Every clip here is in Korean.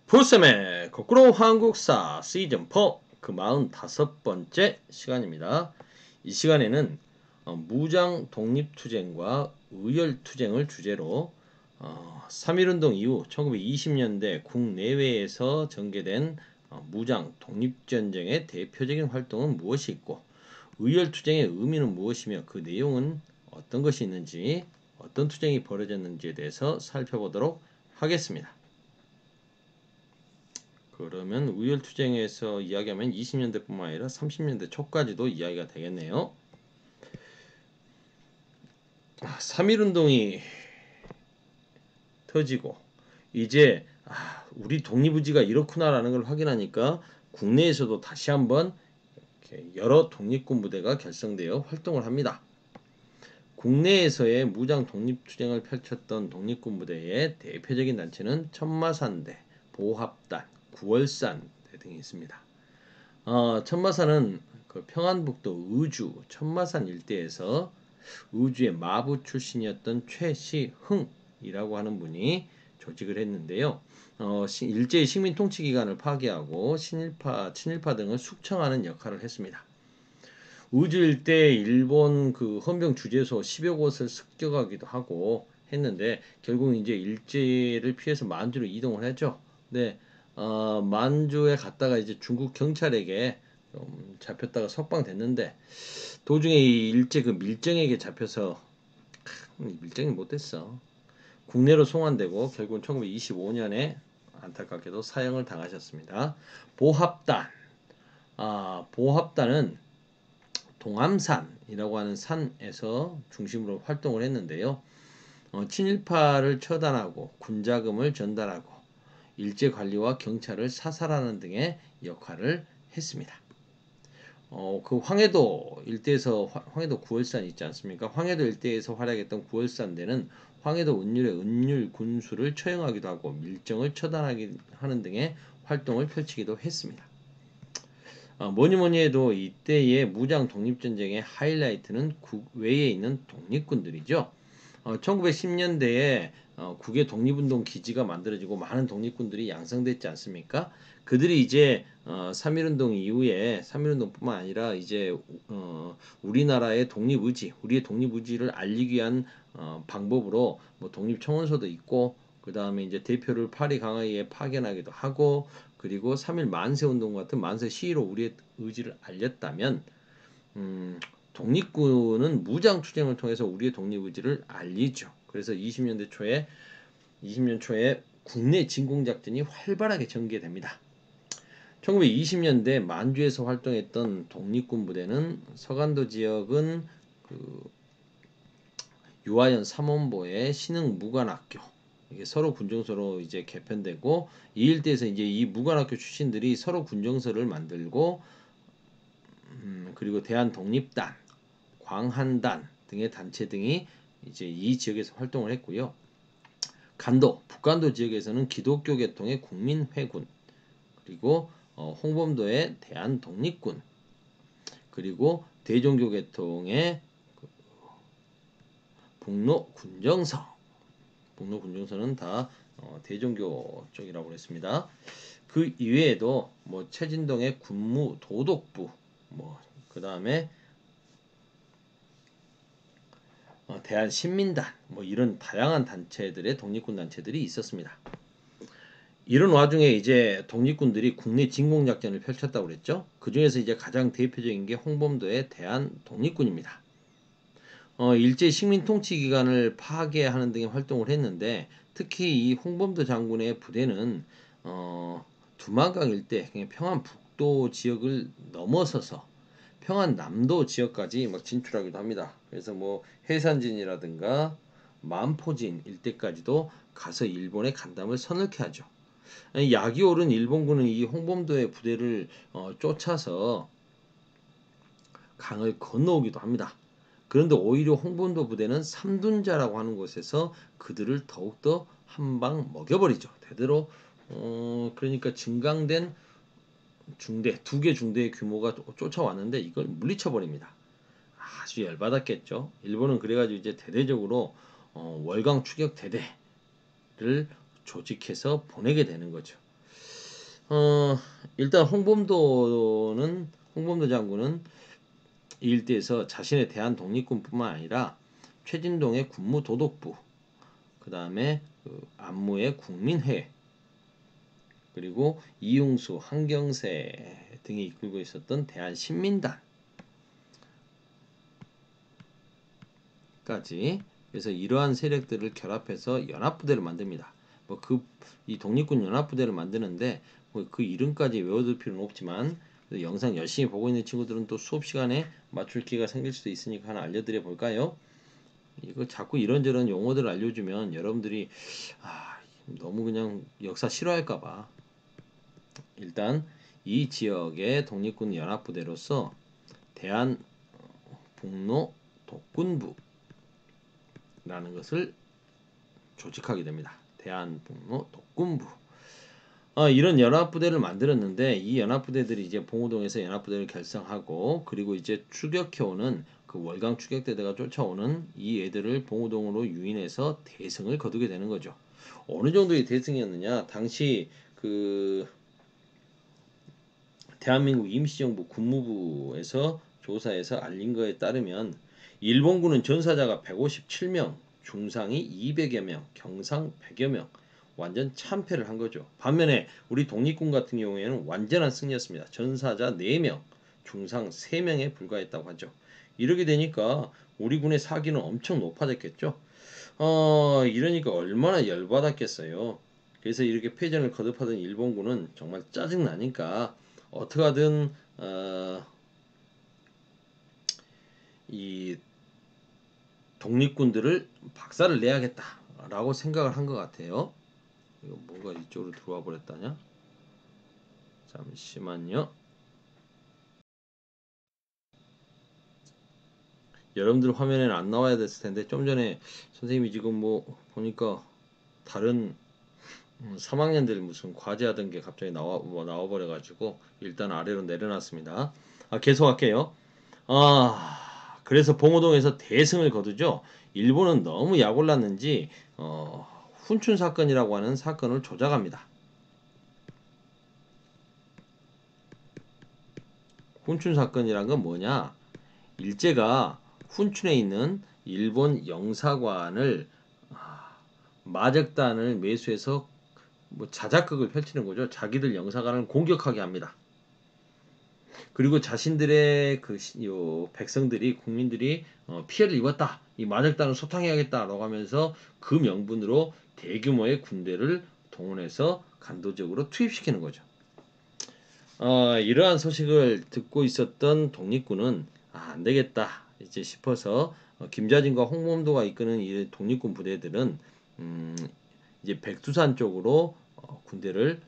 프로쌤의 거꾸로 한국사 시즌4 그 45번째 시간입니다. 이 시간에는 무장 독립투쟁과 의열투쟁을 주제로 3.1운동 이후 1920년대 국내외에서 전개된 무장 독립전쟁의 대표적인 활동은 무엇이 있고 의열투쟁의 의미는 무엇이며 그 내용은 어떤 것이 있는지 어떤 투쟁이 벌어졌는지에 대해서 살펴보도록 하겠습니다. 그러면 의열투쟁에서 이야기하면 20년대뿐만 아니라 30년대 초까지도 이야기가 되겠네요. 3.1운동이 터지고 이제 우리 독립의지가 이렇구나라는 걸 확인하니까 국내에서도 다시 한번 여러 독립군 부대가 결성되어 활동을 합니다. 국내에서의 무장 독립투쟁을 펼쳤던 독립군 부대의 대표적인 단체는 천마산대, 보합단, 구월산대 등이 있습니다. 천마산은 그 평안북도 의주 천마산 일대에서 의주의 마부 출신이었던 최시흥이라고 하는 분이 조직을 했는데요. 일제의 식민 통치 기관을 파괴하고 친일파 등을 숙청하는 역할을 했습니다. 의주 일대 일본 그 헌병 주재소 10여 곳을 습격하기도 하고 했는데 결국 이제 일제를 피해서 만주로 이동을 했죠. 네, 만주에 갔다가 이제 중국 경찰에게 좀 잡혔다가 석방됐는데 도중에 이 일제 그 밀정에게 잡혀서 밀정이 못됐어. 국내로 송환되고 결국은 1925년에 안타깝게도 사형을 당하셨습니다. 보합단, 보합단은 동암산이라고 하는 산에서 중심으로 활동을 했는데요. 친일파를 처단하고 군자금을 전달하고 일제관리와 경찰을 사살하는 등의 역할을 했습니다. 그 황해도 일대에서 황해도 구월산 있지 않습니까? 황해도 일대에서 활약했던 구월산대는 황해도 은율의 은율 군수를 처형하기도 하고 밀정을 처단하는 등의 활동을 펼치기도 했습니다. 뭐니뭐니 해도 이때의 무장 독립전쟁의 하이라이트는 국외에 있는 독립군들이죠. 1910년대에 국외 독립운동 기지가 만들어지고 많은 독립군들이 양성됐지 않습니까? 그들이 이제 3.1운동 이후에 3.1운동뿐만 아니라 이제 우리나라의 독립의지, 우리의 독립의지를 알리기 위한 방법으로 뭐 독립청원서도 있고 그 다음에 이제 대표를 파리 강화에 파견하기도 하고 그리고 3.1 만세운동 같은 만세 시위로 우리의 의지를 알렸다면 독립군은 무장 투쟁을 통해서 우리의 독립의지를 알리죠. 그래서 20년 초에 국내 진공작전이 활발하게 전개됩니다. 1920년대 만주에서 활동했던 독립군 부대는 서간도 지역은 그 유아연 삼원보의 신흥 무관학교 이게 서로 군정서로 이제 개편되고 이 일대에서 이제 이 무관학교 출신들이 서로 군정서를 만들고 그리고 대한독립단, 광한단 등의 단체 등이 이제 이 지역에서 활동을 했고요. 북간도 지역에서는 기독교 계통의 국민회군, 그리고 홍범도의 대한독립군, 그리고 대종교 계통의 북로군정서는 다 대종교 쪽이라고 했습니다. 그 이외에도 뭐 최진동의 군무도독부, 그 다음에 대한신민단, 이런 다양한 단체들의 독립군 단체들이 있었습니다. 이런 와중에 이제 독립군들이 국내 진공작전을 펼쳤다고 그랬죠. 그 중에서 이제 가장 대표적인 게 홍범도의 대한독립군입니다. 일제 식민 통치 기관을 파괴하는 등의 활동을 했는데 특히 이 홍범도 장군의 부대는 두만강 일대, 평안 북도 지역을 넘어서서 평안 남도 지역까지 막 진출하기도 합니다. 그래서 뭐 해산진이라든가 만포진 일대까지도 가서 일본의 간담을 서늘케 하죠. 약이 오른 일본군은 이 홍범도의 부대를 쫓아서 강을 건너오기도 합니다. 그런데 오히려 홍범도 부대는 삼둔자라고 하는 곳에서 그들을 더욱더 한 방 먹여버리죠. 대대로 그러니까 증강된 중대, 2개 중대의 규모가 쫓아왔는데 이걸 물리쳐버립니다. 아주 열받았겠죠. 일본은 그래가지고 이제 대대적으로 월강 추격 대대를 조직해서 보내게 되는 거죠. 일단 홍범도 장군은 이 일대에서 자신의 대한 독립군뿐만 아니라 최진동의 군무도독부, 그 다음에 안무의 국민회, 그리고 이용수, 한경세 등이 이끌고 있었던 대한신민단까지, 그래서 이러한 세력들을 결합해서 연합부대를 만듭니다. 뭐 이 독립군 연합부대를 만드는데 뭐그 이름까지 외워둘 필요는 없지만, 영상 열심히 보고 있는 친구들은 또 수업 시간에 맞출 기회가 생길 수도 있으니까 하나 알려드려 볼까요? 이거 자꾸 이런저런 용어들을 알려주면 여러분들이 너무 그냥 역사 싫어할까봐, 일단 이 지역의 독립군 연합부대로서 대한북로 독군부라는 것을 조직하게 됩니다. 대한북로 독군부. 이런 연합부대를 만들었는데, 이 연합부대들이 이제 봉오동에서 연합부대를 결성하고, 그리고 이제 추격해오는 그 월강 추격대대가 쫓아오는 이 애들을 봉오동으로 유인해서 대승을 거두게 되는 거죠. 어느 정도의 대승이었느냐? 당시 그 대한민국 임시정부 국무부에서 조사에서 알린 거에 따르면 일본군은 전사자가 157명, 중상이 200여 명, 경상 100여 명, 완전 참패를 한 거죠. 반면에 우리 독립군 같은 경우에는 완전한 승리였습니다. 전사자 4명, 중상 3명에 불과했다고 하죠. 이렇게 되니까 우리 군의 사기는 엄청 높아졌겠죠. 이러니까 얼마나 열받았겠어요. 그래서 이렇게 패전을 거듭하던 일본군은 정말 짜증나니까 어떻게든 이 독립군들을 박살을 내야겠다라고 생각을 한 것 같아요. 이거 뭐가 이쪽으로 들어와 버렸다냐? 잠시만요. 여러분들 화면에는 안 나와야 됐을 텐데, 좀 전에 선생님이 지금 뭐 보니까 다른 3학년들 무슨 과제하던 게 갑자기 나와 버려 가지고 일단 아래로 내려놨습니다. 계속할게요. 그래서 봉오동에서 대승을 거두죠. 일본은 너무 약올랐는지 훈춘 사건이라고 하는 사건을 조작합니다. 훈춘 사건이란 건 뭐냐? 일제가 훈춘에 있는 일본 영사관을 마적단을 매수해서 뭐 자작극을 펼치는 거죠. 자기들 영사관을 공격하게 합니다. 그리고 자신들의 백성들이, 국민들이 피해를 입었다, 이 마적단을 소탕해야겠다라고 하면서 그 명분으로 대규모의 군대를 동원해서 간도적으로 투입시키는 거죠. 이러한 소식을 듣고 있었던 독립군은 안 되겠다 이제 싶어서 김자진과 홍범도가 이끄는 이 독립군 부대들은 이제 백두산 쪽으로 군대를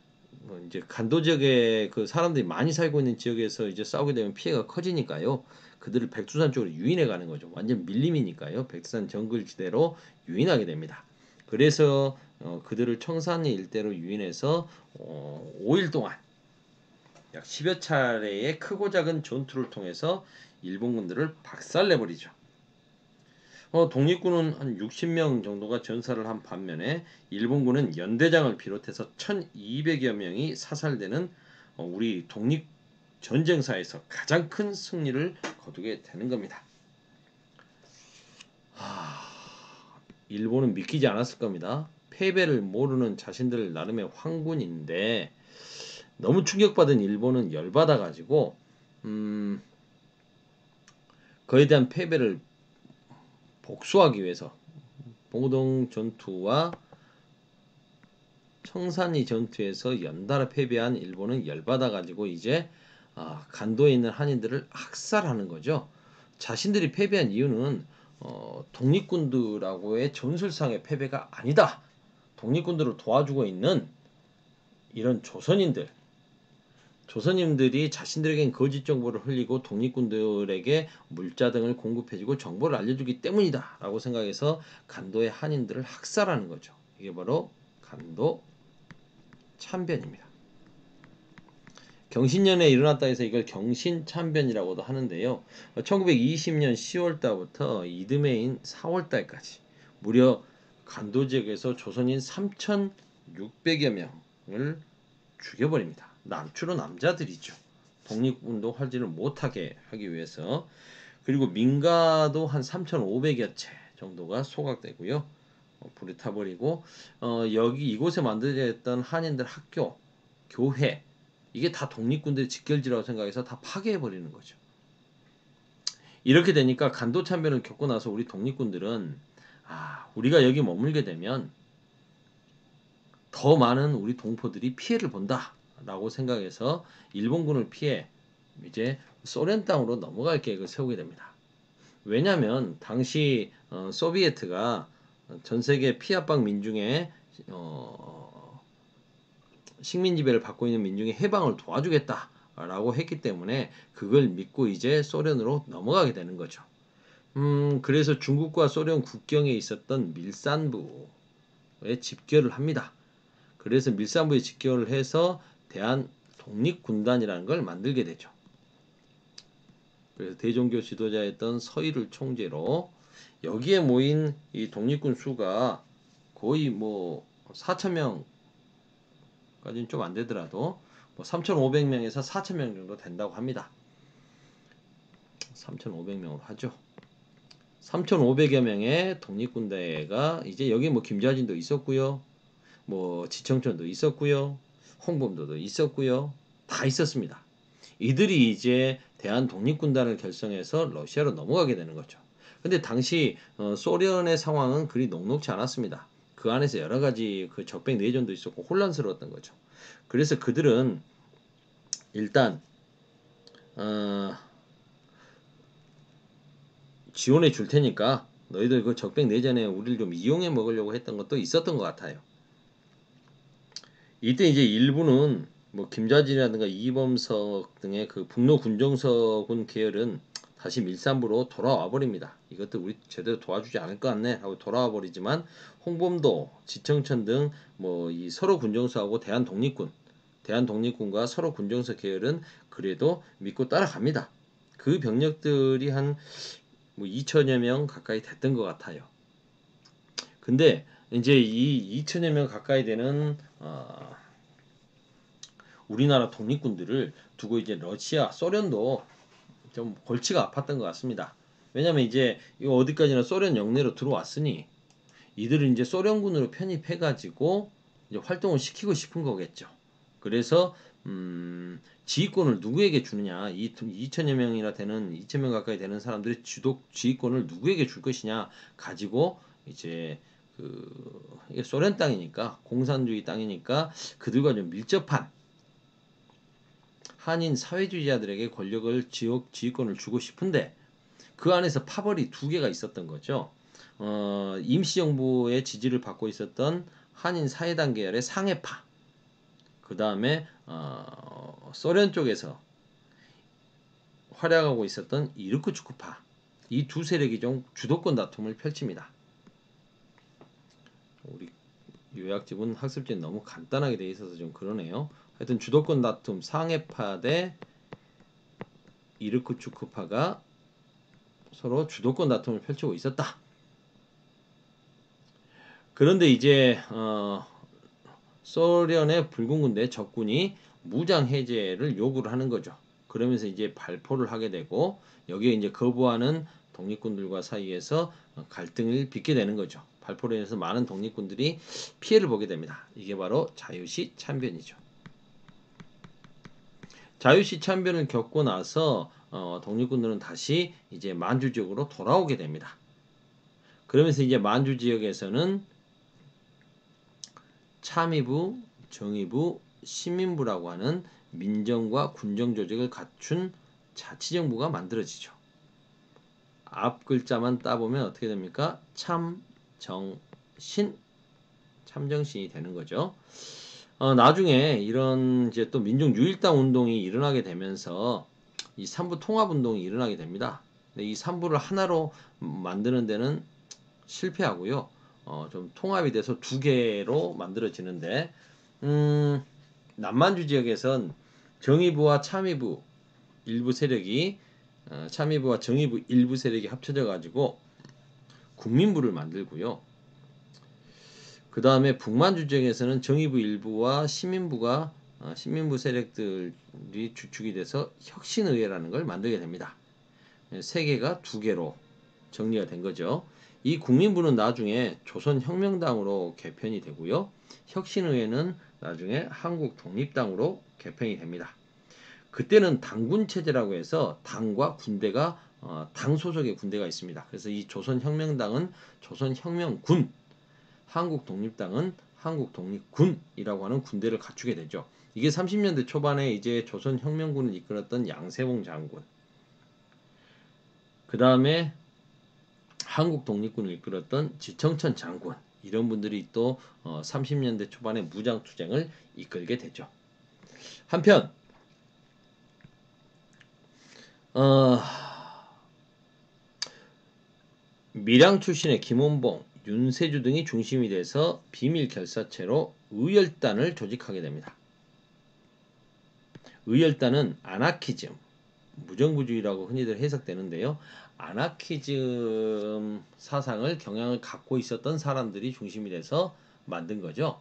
이제 간도 지역에 그 사람들이 많이 살고 있는 지역에서 이제 싸우게 되면 피해가 커지니까요. 그들을 백두산 쪽으로 유인해 가는 거죠. 완전 밀림이니까요. 백두산 정글지대로 유인하게 됩니다. 그래서 그들을 청산리 일대로 유인해서 5일 동안 약 10여 차례의 크고 작은 전투를 통해서 일본군들을 박살내버리죠. 독립군은 한 60명 정도가 전사를 한 반면에 일본군은 연대장을 비롯해서 1200여 명이 사살되는 우리 독립 전쟁사에서 가장 큰 승리를 거두게 되는 겁니다. 일본은 믿기지 않았을 겁니다. 패배를 모르는 자신들 나름의 황군인데 너무 충격받은 일본은 열받아가지고 그에 대한 패배를 복수하기 위해서 봉오동 전투와 청산리 전투에서 연달아 패배한 일본은 열받아가지고 이제 간도에 있는 한인들을 학살하는 거죠. 자신들이 패배한 이유는 독립군들하고의 전술상의 패배가 아니다. 독립군들을 도와주고 있는 이런 조선인들이 자신들에겐 거짓 정보를 흘리고 독립군들에게 물자 등을 공급해주고 정보를 알려주기 때문이다 라고 생각해서 간도의 한인들을 학살하는 거죠. 이게 바로 간도 참변입니다. 경신년에 일어났다 해서 이걸 경신참변이라고도 하는데요. 1920년 10월달부터 이듬해인 4월달까지 무려 간도 지역에서 조선인 3,600여 명을 죽여버립니다. 주로 남자들이죠. 독립운동 활진을 못하게 하기 위해서. 그리고 민가도 한 3,500여 채 정도가 소각되고요. 불이 타버리고 여기 이곳에 만들어졌던 한인들 학교, 교회 이게 다 독립군들의 직결지라고 생각해서 다 파괴해버리는 거죠. 이렇게 되니까 간도 참변을 겪고 나서 우리 독립군들은 우리가 여기 머물게 되면 더 많은 우리 동포들이 피해를 본다 라고 생각해서 일본군을 피해 이제 소련 땅으로 넘어갈 계획을 세우게 됩니다. 왜냐하면 당시 소비에트가 전 세계 피압방 민중의 식민 지배를 받고 있는 민중의 해방을 도와주겠다라고 했기 때문에 그걸 믿고 이제 소련으로 넘어가게 되는 거죠. 그래서 중국과 소련 국경에 있었던 밀산부에 집결을 합니다. 그래서 밀산부에 집결을 해서 대한 독립군단이라는 걸 만들게 되죠. 그래서 대종교 지도자였던 서희를 총재로 여기에 모인 이 독립군 수가 거의 뭐 4,000명까지는 좀 안 되더라도 뭐 3,500명에서 4,000명 정도 된다고 합니다. 3,500명으로 하죠. 3,500여 명의 독립군대가 이제 여기 뭐 김좌진도 있었고요. 뭐 지청천도 있었고요. 홍범도도 있었고요. 다 있었습니다. 이들이 이제 대한 독립군단을 결성해서 러시아로 넘어가게 되는 거죠. 근데 당시 소련의 상황은 그리 녹록지 않았습니다. 그 안에서 여러 가지 그 적백 내전도 있었고 혼란스러웠던 거죠. 그래서 그들은 일단 지원해 줄 테니까 너희들 그 적백 내전에 우리를 좀 이용해 먹으려고 했던 것도 있었던 것 같아요. 이때 이제 일부는 뭐 김좌진이라든가 이범석 등의 그 북로 군정서군 계열은 다시 밀산부로 돌아와 버립니다. 이것도 우리 제대로 도와주지 않을 것 같네 하고 돌아와 버리지만 홍범도, 지청천 등 뭐 이 서로 군정서하고 대한독립군과 서로 군정서 계열은 그래도 믿고 따라갑니다. 그 병력들이 한 뭐 2천여 명 가까이 됐던 것 같아요. 근데 이제 이 2천여 명 가까이 되는 우리나라 독립군들을 두고 이제 러시아, 소련도 좀 골치가 아팠던 것 같습니다. 왜냐면 이제 이거 어디까지나 소련 영내로 들어왔으니 이들은 이제 소련군으로 편입해가지고 이제 활동을 시키고 싶은 거겠죠. 그래서 지휘권을 누구에게 주느냐, 이 2천여 명이나 되는 2천 명 가까이 되는 사람들이 지휘권을 누구에게 줄 것이냐 가지고 이제 이게 소련 땅이니까 공산주의 땅이니까 그들과 좀 밀접한 한인 사회주의자들에게 권력을 지휘권을 주고 싶은데 그 안에서 파벌이 두 개가 있었던 거죠. 임시정부의 지지를 받고 있었던 한인 사회당 계열의 상해파, 그 다음에 소련 쪽에서 활약하고 있었던 이르쿠츠크파, 이 두 세력이 좀 주도권 다툼을 펼칩니다. 우리 요약집은 학습지는 너무 간단하게 돼 있어서 좀 그러네요. 하여튼 주도권 다툼 상해파 대 이르쿠츠크파가 서로 주도권 다툼을 펼치고 있었다. 그런데 이제 소련의 붉은군대 적군이 무장 해제를 요구를 하는 거죠. 그러면서 이제 발포를 하게 되고 여기에 이제 거부하는 독립군들과 사이에서 갈등을 빚게 되는 거죠. 발포로 인해서 많은 독립군들이 피해를 보게 됩니다. 이게 바로 자유시 참변이죠. 자유시 참변을 겪고 나서 독립군들은 다시 이제 만주 지역으로 돌아오게 됩니다. 그러면서 이제 만주 지역에서는 참의부, 정의부, 시민부라고 하는 민정과 군정 조직을 갖춘 자치정부가 만들어지죠. 앞 글자만 따보면 어떻게 됩니까? 참정신, 참정신이 되는 거죠. 나중에 이런 이제 또 민족 유일당 운동이 일어나게 되면서 이 삼부 통합 운동이 일어나게 됩니다. 근데 이 삼부를 하나로 만드는 데는 실패하고요. 좀 통합이 돼서 두 개로 만들어지는데 남만주 지역에선 정의부와 참의부 일부 세력이 참의부와 정의부 일부 세력이 합쳐져 가지고 국민부를 만들고요. 그 다음에 북만주 지역에서는 정의부 일부와 시민부가 신민부 세력들이 주축이 돼서 혁신의회라는 걸 만들게 됩니다. 세 개가 두 개로 정리가 된 거죠. 이 국민부는 나중에 조선혁명당으로 개편이 되고요. 혁신의회는 나중에 한국독립당으로 개편이 됩니다. 그때는 당군 체제라고 해서 당과 군대가 당 소속의 군대가 있습니다. 그래서 이 조선혁명당은 조선혁명군, 한국독립당은 한국독립군이라고 하는 군대를 갖추게 되죠. 이게 30년대 초반에 이제 조선혁명군을 이끌었던 양세봉 장군, 그 다음에 한국독립군을 이끌었던 지청천 장군, 이런 분들이 또 30년대 초반에 무장투쟁을 이끌게 되죠. 한편 밀양 출신의 김원봉, 윤세주 등이 중심이 돼서 비밀 결사체로 의열단을 조직하게 됩니다. 의열단은 아나키즘, 무정부주의라고 흔히들 해석되는데요. 아나키즘 사상을 경향을 갖고 있었던 사람들이 중심이 돼서 만든 거죠.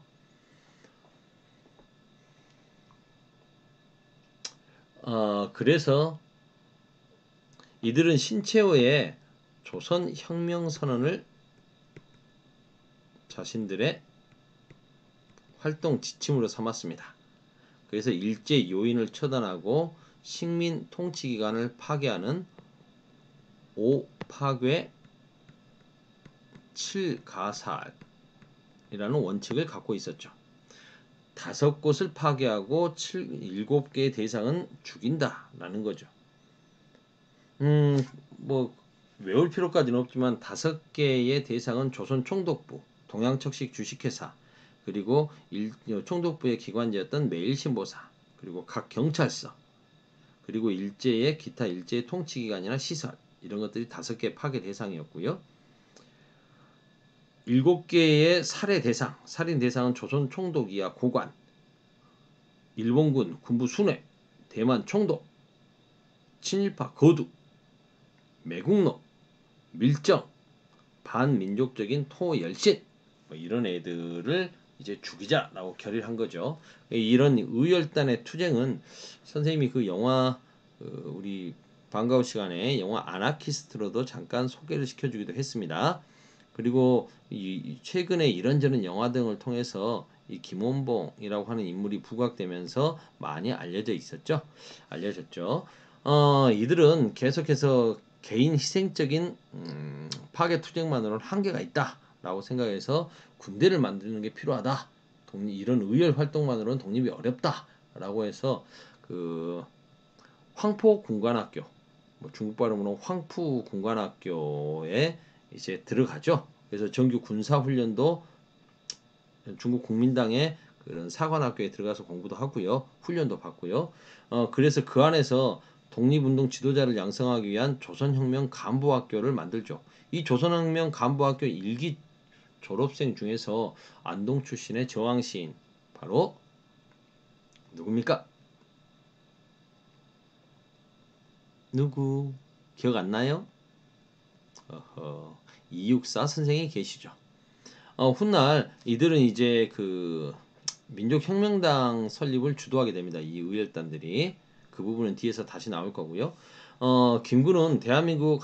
그래서 이들은 신채호의 조선혁명선언을 자신들의 활동 지침으로 삼았습니다. 그래서 일제 요인을 처단하고 식민 통치기관을 파괴하는 5파괴 7가살이라는 원칙을 갖고 있었죠. 5곳을 파괴하고 7개의 대상은 죽인다라는 거죠. 뭐 외울 필요까지는 없지만 5개의 대상은 조선 총독부, 동양척식 주식회사, 그리고 총독부의 기관지였던 매일신보사, 그리고 각 경찰서, 그리고 일제의 기타 일제의 통치기관이나 시설, 이런 것들이 5개 파괴 대상이었고요. 7개의 살해 대상, 살인 대상은 조선 총독 이하 고관, 일본군 군부 순회, 대만 총독, 친일파 거두, 매국노, 밀정, 반민족적인 토열신, 뭐 이런 애들을 이제 죽이자라고 결의한 거죠. 이런 의열단의 투쟁은 선생님이 그 영화 우리 방과후 시간에 영화 아나키스트로도 잠깐 소개를 시켜주기도 했습니다. 그리고 최근에 이런저런 영화 등을 통해서 이 김원봉이라고 하는 인물이 부각되면서 많이 알려졌죠. 이들은 계속해서 개인 희생적인 파괴 투쟁만으로는 한계가 있다라고 생각해서 군대를 만드는 게 필요하다. 이런 의열 활동만으로는 독립이 어렵다라고 해서 그 황포 군관학교, 뭐 중국 발음으로 황푸 군관학교에 이제 들어가죠. 그래서 정규 군사 훈련도 중국 국민당의 그런 사관학교에 들어가서 공부도 하고요, 훈련도 받고요. 그래서 그 안에서 독립운동 지도자를 양성하기 위한 조선혁명 간부학교를 만들죠. 이 조선혁명 간부학교 1기 졸업생 중에서 안동 출신의 저항시인 바로 누굽니까? 누구? 기억 안 나요? 이육사 선생이 계시죠. 훗날 이들은 이제 그 민족혁명당 설립을 주도하게 됩니다. 이 의열단들이. 그 부분은 뒤에서 다시 나올 거고요. 김군은 대한민국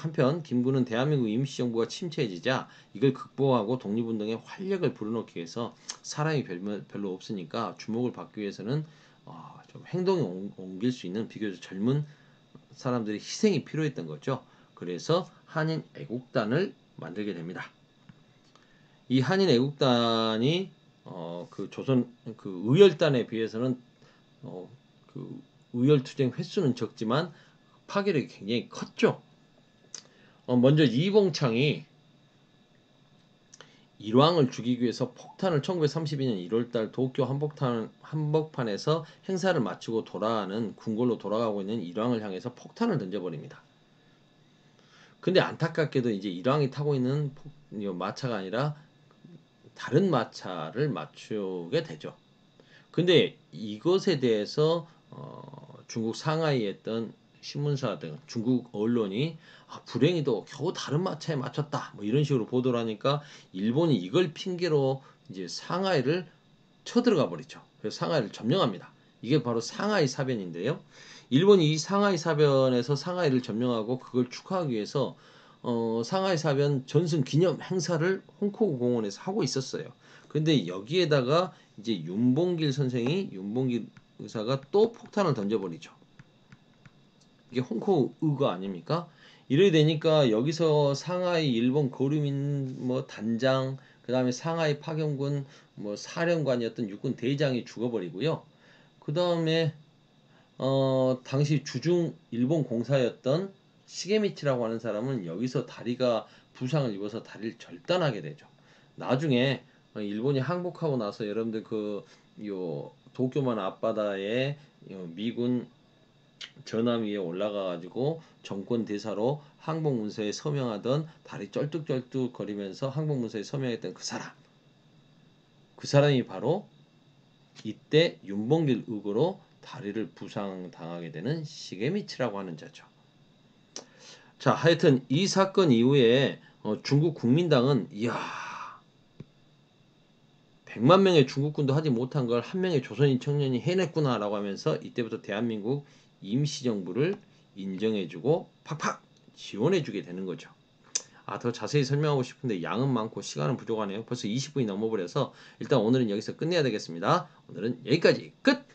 임시정부가 침체해지자 이걸 극복하고 독립운동에 활력을 불어넣기 위해서 사람이 별로 없으니까 주목을 받기 위해서는 좀 행동에 옮길 수 있는 비교적 젊은 사람들의 희생이 필요했던 거죠. 그래서 한인 애국단을 만들게 됩니다. 이 한인 애국단이 그 조선 그 의열단에 비해서는 그 의열투쟁 횟수는 적지만 파괴력이 굉장히 컸죠. 먼저 이봉창이 일왕을 죽이기 위해서 폭탄을 1932년 1월달 도쿄 한복판에서 행사를 마치고 돌아가는 궁궐로 돌아가고 있는 일왕을 향해서 폭탄을 던져버립니다. 근데 안타깝게도 이제 일왕이 타고 있는 마차가 아니라 다른 마차를 맞추게 되죠. 근데 이것에 대해서 중국 상하이에 있던 신문사 등 중국 언론이 불행히도 겨우 다른 마차에 맞췄다 뭐 이런 식으로 보도를 하니까 일본이 이걸 핑계로 이제 상하이를 쳐들어가 버리죠. 그래서 상하이를 점령합니다. 이게 바로 상하이 사변인데요. 일본이 이 상하이 사변에서 상하이를 점령하고 그걸 축하하기 위해서 상하이 사변 전승 기념 행사를 홍콩 공원에서 하고 있었어요. 근데 여기에다가 이제 윤봉길 의사가 또 폭탄을 던져버리죠. 이게 홍콩 의거 아닙니까? 이래 되니까 여기서 상하이 일본 고류민 뭐 단장, 그다음에 상하이 파견군 뭐 사령관이었던 육군 대장이 죽어버리고요. 그다음에 당시 주중 일본 공사였던 시게미치라고 하는 사람은 여기서 다리가 부상을 입어서 다리를 절단하게 되죠. 나중에 일본이 항복하고 나서 여러분들 그 요 도쿄만 앞바다에 미군 전함 위에 올라가 가지고 정권 대사로 항복문서에 서명하던 다리 쩔뚝쩔뚝 거리면서 항복문서에 서명했던 그 사람이 바로 이때 윤봉길 의거로 다리를 부상당하게 되는 시게미치라고 하는 자죠. 자, 하여튼 이 사건 이후에 중국 국민당은 이야 100만 명의 중국군도 하지 못한 걸 한 명의 조선인 청년이 해냈구나라고 하면서 이때부터 대한민국 임시정부를 인정해주고 팍팍 지원해주게 되는 거죠. 더 자세히 설명하고 싶은데 양은 많고 시간은 부족하네요. 벌써 20분이 넘어버려서 일단 오늘은 여기서 끝내야 되겠습니다. 오늘은 여기까지 끝!